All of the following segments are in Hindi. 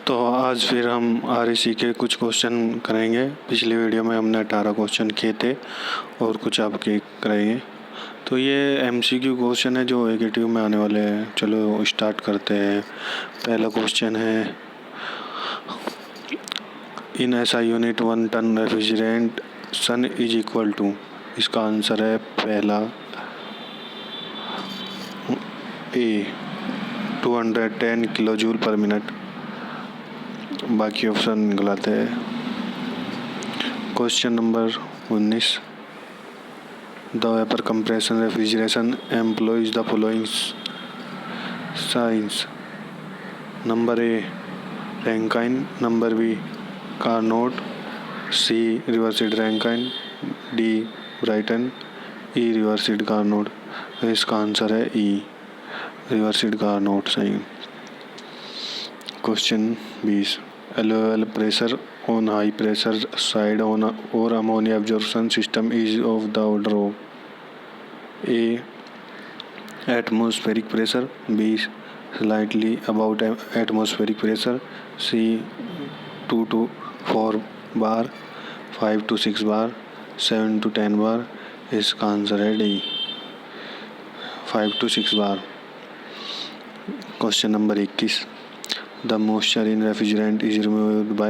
तो आज फिर हम आरईसी के कुछ क्वेश्चन करेंगे। पिछली वीडियो में हमने 18 क्वेश्चन किए थे और कुछ आपके करेंगे। तो ये एमसीक्यू क्वेश्चन है जो एकेटिव में आने वाले हैं। चलो स्टार्ट करते हैं। पहला क्वेश्चन है, in SI unit 1 ton refrigeration is equal to. इसका आंसर है पहला ए 210 किलो जूल पर मिनट। बाकी ऑप्शन निकलाते हैं। Question number 19, the vapour compression refrigeration employs the following science. Number A Rankine, number B Carnot, C reversed Rankine, D Brayton, E reversed Carnot. इसका आंसर है ई रिवर्सिड कार्नोट सही। Question 20, allowable pressure on high pressure side on or ammonia absorption system is of the order of A atmospheric pressure, B slightly above atmospheric pressure, C 2 to 4 bar, 5 to 6 bar, 7 to 10 bar। इसका आंसर है D 5 to 6 bar. Question number 21, the moisture in refrigerant is removed by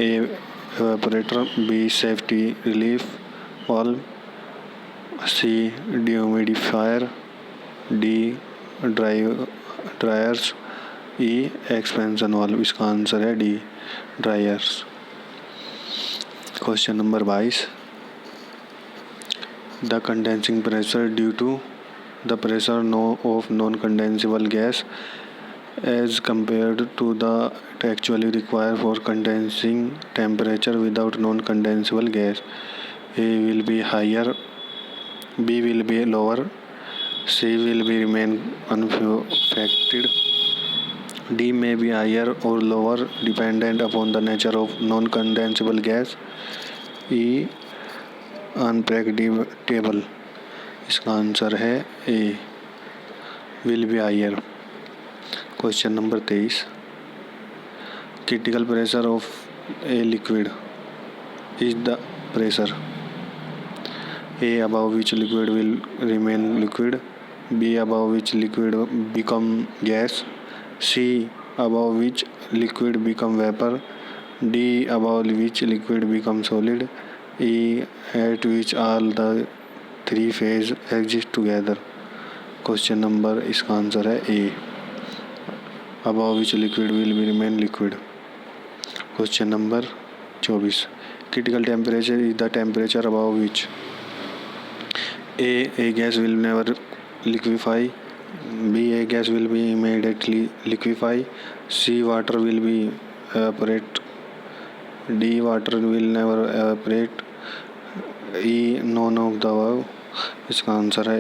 A evaporator, B safety relief valve, C dehumidifier, D dryers, E expansion valve। इसका आंसर है D dryers. Question number 22, the condensing pressure due to the pressure of non-condensable gas as compared to the actually required for condensing temperature without non-condensable gas. A will be higher, B will be lower, C will be remain unaffected, D may be higher or lower dependent upon the nature of non-condensable gas, E unpredictable। इसका आंसर है A will be higher. Question number 23, critical pressure of a liquid is the pressure A above which liquid will remain liquid, B above which liquid become gas, C above which liquid become vapour, D above which liquid become solid, E at which all the three phase exist together. Question number, इसका आंसर है A above which liquid will be remain liquid. Question number 24, critical temperature is the temperature above which a gas will never liquefy, B a gas will be immediately liquefy, C water will be evaporate, D water will never evaporate, E none of the above. इसका आंसर है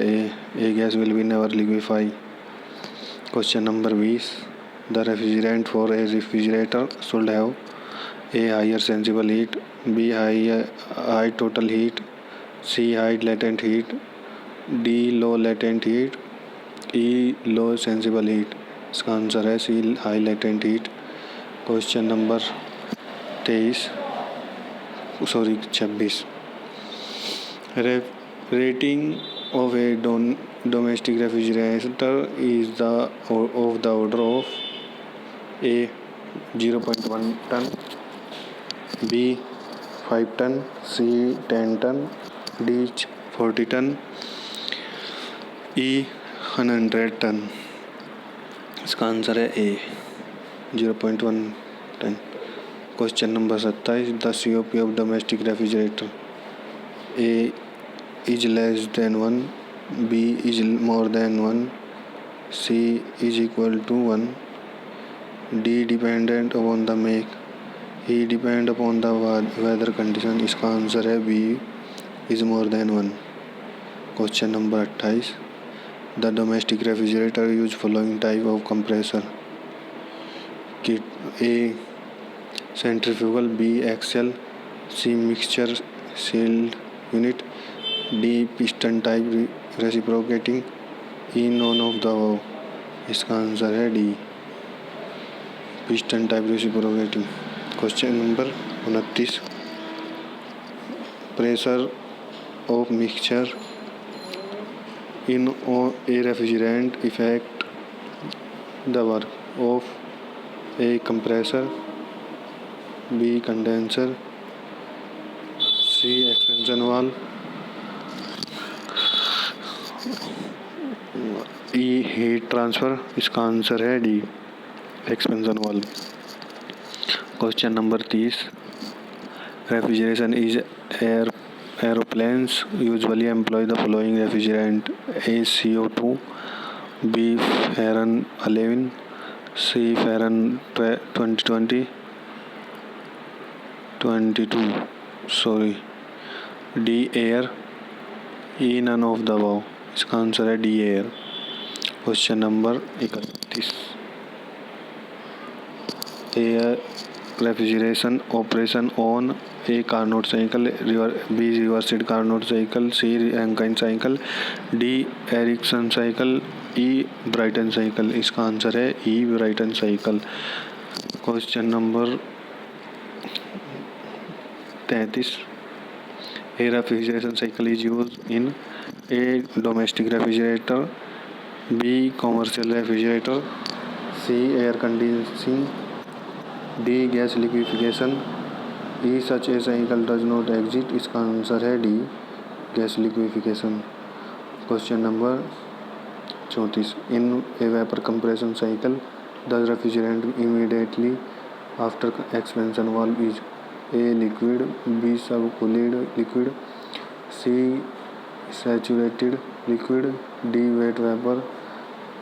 A gas will be never liquefy. Question number 20, the refrigerant for a refrigerator should have A higher sensible heat, B high total heat, C high latent heat, D low latent heat, E low sensible heat. इसका आंसर है C high latent heat. Question number 26, rating of a domestic refrigerator is of the order of A 0.1 ton, B 5 ton, C 10 ton, D 40 ton, E 100 ton। इसका आंसर है A 0.1 ton. Question number 27, the COP of domestic refrigerator A is less than 1, B is more than 1, C is equal to 1, D dependent upon the make, E depend upon the weather condition। इसका आंसर है B is more than 1। Question number 28, the domestic refrigerator use following type of compressor kit A centrifugal, B axial, C mixture sealed unit, D piston type reciprocating, E none of the above. इसका आंसर है D piston type reciprocating. Question number 29. Pressure of mixture in a refrigerant affect the work of A. compressor, B. condenser, C. expansion valve, E. heat transfer. इसका आंसर है D, expansion valve. Question number 30. Refrigeration is aeroplanes usually employ the following refrigerant: A. CO2, B. Furan 11, C. Furan 22, D. air, E. none of the above. इसका आंसर है D, air. Question number 31. Air refrigeration operation on A Carnot cycle, B reversed Carnot cycle, C Rankine cycle, D Ericsson cycle, E Brayton cycle. इसका आंसर है E Brayton cycle. Question number 33. A refrigeration cycle is use in a domestic refrigerator, B commercial refrigerator, C air conditioning, D gas liquefaction, E such a cycle does not exist. इसका आंसर है D, gas liquefaction. Question number 34. In a vapour compression cycle the refrigerant immediately after expansion valve is A liquid, B subcooled liquid, C saturated liquid, D wet vapour,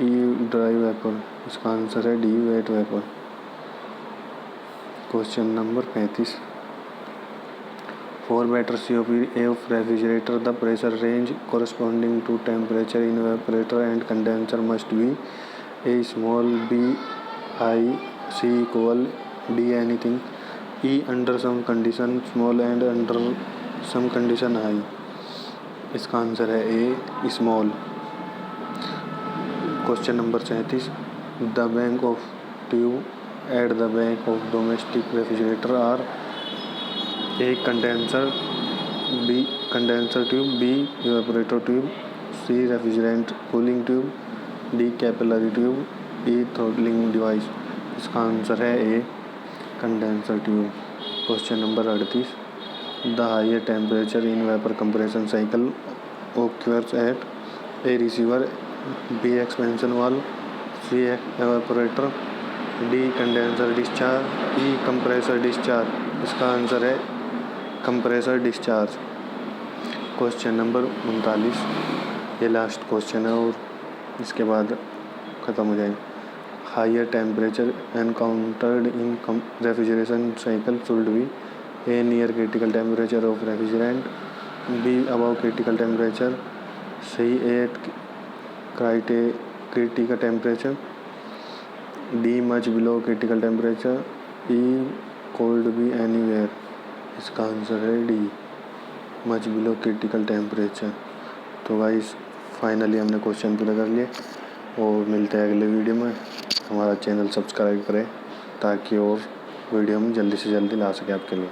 E dry vapour. इसका आंसर है D, wet vapour. Question number 35. For better COP of refrigerator, the pressure range corresponding to temperature in evaporator and condenser must be A. small, B. high, C. equal, D. anything, E. under some condition small and under some condition high. इसका आंसर है A, small. Question number 37. The bank of tube at the back of domestic refrigerator are A condenser, B condenser tube, B evaporator tube, C refrigerant cooling tube, D capillary tube, E throttling device. इसका आंसर है A, condenser tube. Question number 38. The higher temperature in vapour compression cycle occurs at A. receiver, B. expansion valve, C. evaporator, D. condenser discharge, E. compressor discharge. इसका आंसर है कंप्रेसर डिस्चार्ज. Question number 39. ये लास्ट क्वेश्चन है और इसके बाद ख़त्म हो जाएगा. Higher temperature encountered in refrigeration cycle should be A. Near critical temperature of refrigerant, B. above critical temperature, C. at critical temperature, D. much below critical temperature, E. could be anywhere. इसका आंसर है D, much below critical temperature. तो गाइस फाइनली हमने क्वेश्चन पूरा कर लिए और मिलते हैं अगले वीडियो में. हमारा चैनल सब्सक्राइब करें ताकि और वीडियो हम जल्दी से जल्दी ला सकें आपके लिए.